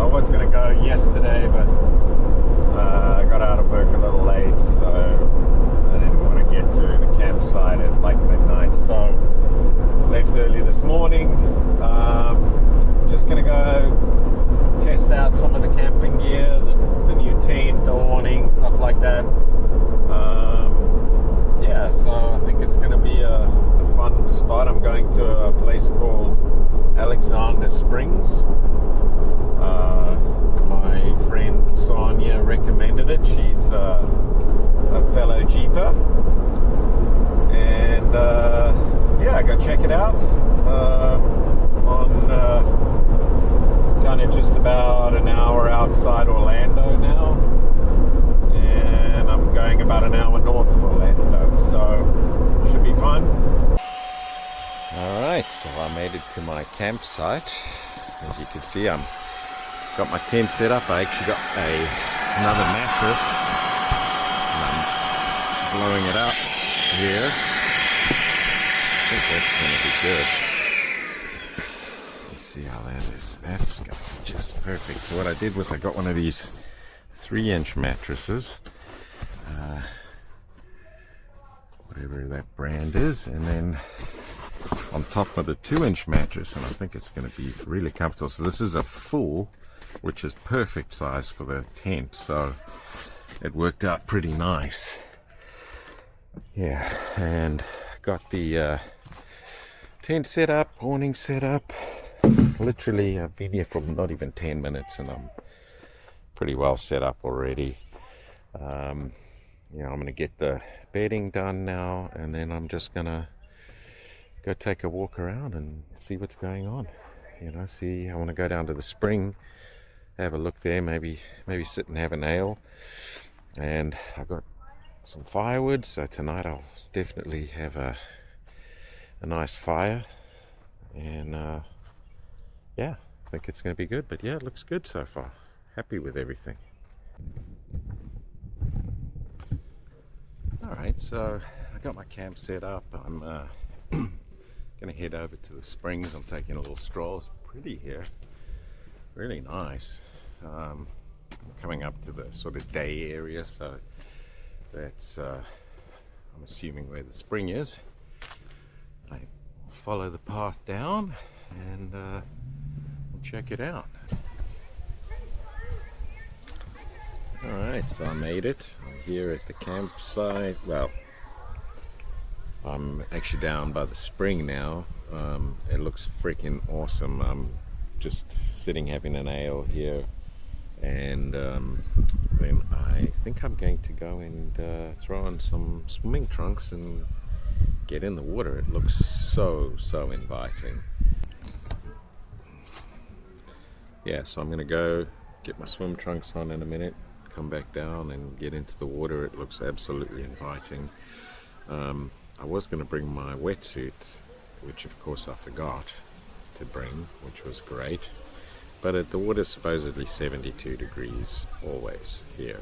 was going to go yesterday, but I got out of work a little late, so I didn't want to get to the campsite at like midnight, so left early this morning. Just going to go test out some of the camping gear, the new tent, the awning, stuff like that. Yeah, so I think it's going to be a fun spot. I'm going to a place called Alexander Springs. My friend Sonia recommended it. She's a fellow jeeper, and yeah, go check it out. On kind of just about an hour outside Orlando now, and I'm going about an hour north of Orlando, so should be fun. Alright, so I made it to my campsite. As you can see, I'm got my tent set up. I actually got another mattress, and I'm blowing it up here. I think that's going to be good. Let's see how that is. That's going to be just perfect. So what I did was I got one of these 3-inch mattresses, whatever that brand is, and then on top of the 2-inch mattress, and I think it's going to be really comfortable. So this is a full, which is perfect size for the tent, so it worked out pretty nice. Yeah, and got the tent set up, awning set up. Literally, I've been here for not even 10 minutes, and I'm pretty well set up already. You know, I'm going to get the bedding done now, and then I'm just going to go take a walk around and see what's going on. You know, I want to go down to the spring, have a look there, maybe sit and have an ale. And I've got some firewood, so tonight I'll definitely have a nice fire. And yeah, I think it's going to be good. But yeah, it looks good so far. Happy with everything. Alright, so I got my camp set up. I'm gonna head over to the springs. I'm taking a little stroll. It's pretty here, really nice. I'm coming up to the sort of day area, so that's I'm assuming where the spring is. I follow the path down and we'll check it out. Alright, so I made it. I'm here at the campsite. Well, I'm actually down by the spring now. It looks freaking awesome. I'm just sitting having an ale here, and then I think I'm going to go and throw on some swimming trunks and get in the water. It looks so inviting. Yeah, so I'm gonna go get my swim trunks on in a minute, come back down and get into the water. It looks absolutely inviting. I was going to bring my wetsuit, which of course I forgot to bring, which was great. But the water's supposedly 72 degrees always here,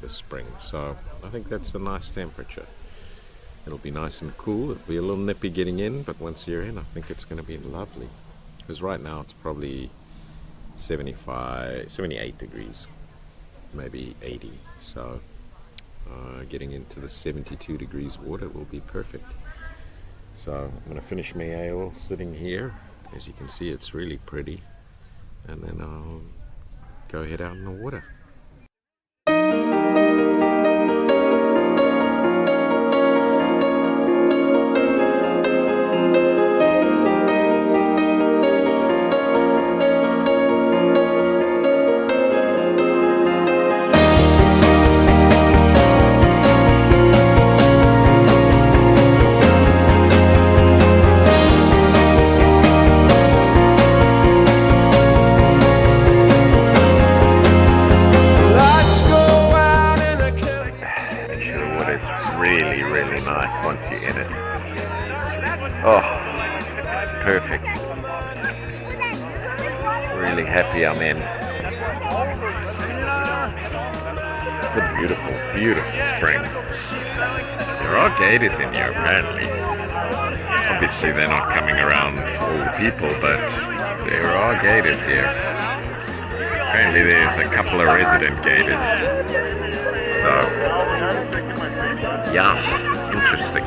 the spring. So I think that's a nice temperature. It'll be nice and cool. It'll be a little nippy getting in, but once you're in, I think it's going to be lovely. Because right now it's probably 78 degrees, maybe 80. So getting into the 72 degrees water will be perfect. So I'm going to finish my ale sitting here. As you can see, it's really pretty, and then I'll go head out in the water. Really nice once you're in it. Oh, perfect. Really happy I'm in. It's a beautiful spring. There are gators in here apparently. Obviously they're not coming around all the people, but there are gators here. Apparently there's a couple of resident gators. So, yeah, interesting.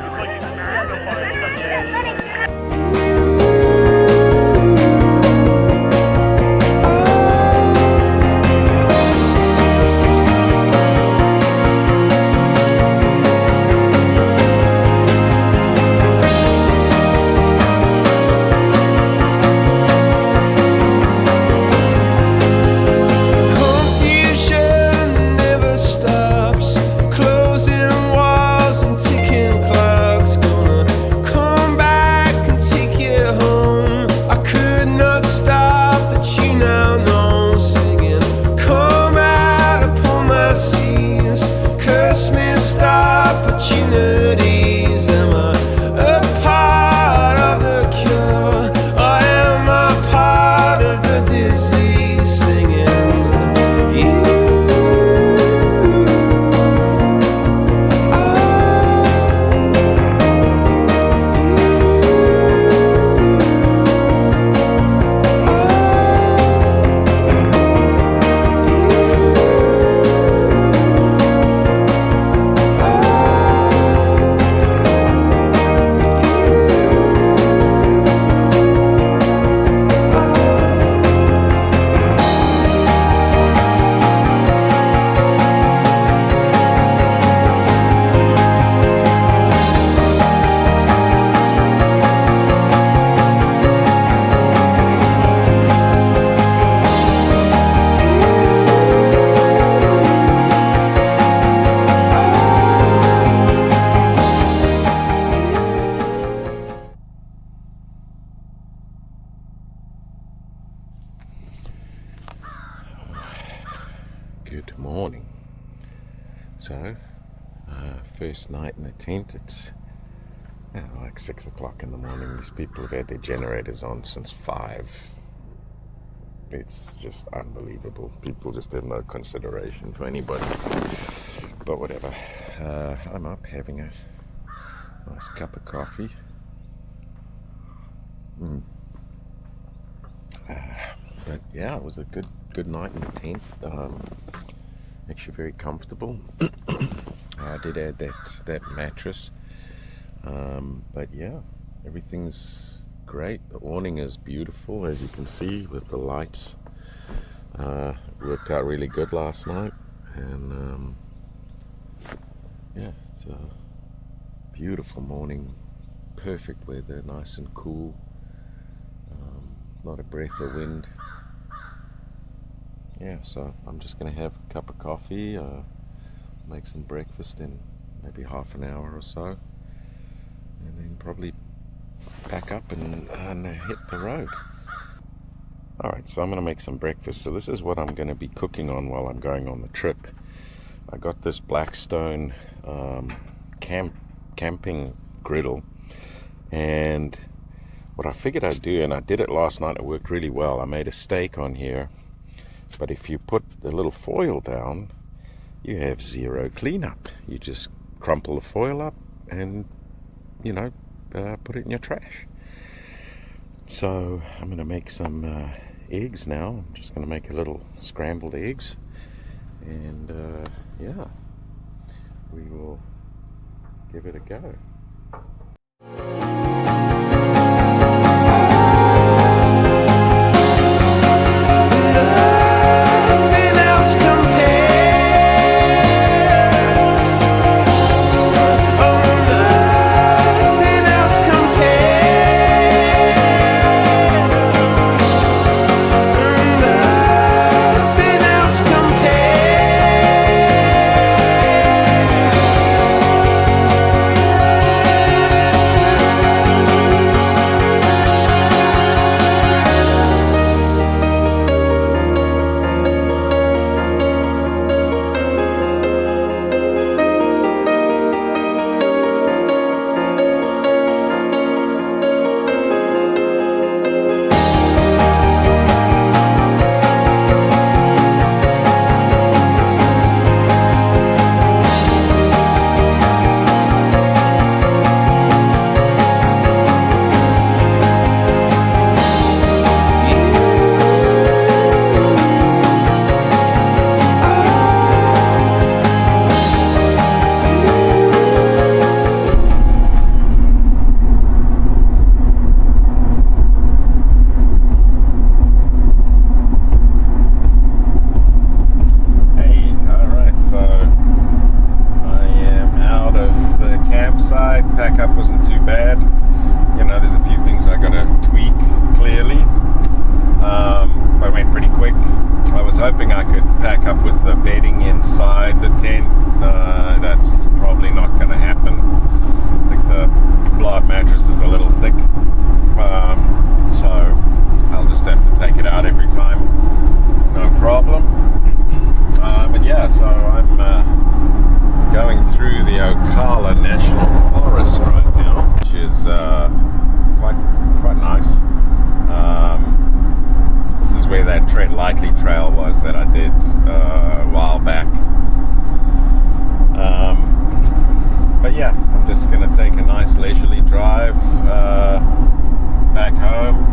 Good morning. So, first night in the tent. It's like 6 o'clock in the morning. These people have had their generators on since 5. It's just unbelievable. People just have no consideration for anybody. But whatever. I'm up having a nice cup of coffee. But yeah, it was a good night in the tent. Actually very comfortable. I did add that mattress. But yeah, everything's great. The awning is beautiful, as you can see, with the lights. Worked out really good last night. And yeah, it's a beautiful morning. Perfect weather, nice and cool. Not a breath of wind. Yeah, so I'm just going to have a cup of coffee, make some breakfast in maybe half an hour or so, and then probably pack up and hit the road. Alright, so I'm going to make some breakfast. So this is what I'm going to be cooking on while I'm going on the trip. I got this Blackstone camping griddle, and what I figured I'd do, and I did it last night, it worked really well. I made a steak on here, but if you put the little foil down, you have zero cleanup. You just crumple the foil up and, put it in your trash. So I'm going to make some eggs now. I'm just going to make a little scrambled eggs, and yeah, we will give it a go. hoping I could pack up with the bedding inside the tent. That's probably not going to happen. I think the blow-up mattress is a little thick, so I'll just have to take it out every time. No problem. But yeah, so I'm going through the Ocala National Forest right now, which is quite nice. This is where that Tread Lightly trail was that I did a while back. But yeah, I'm just going to take a nice leisurely drive back home.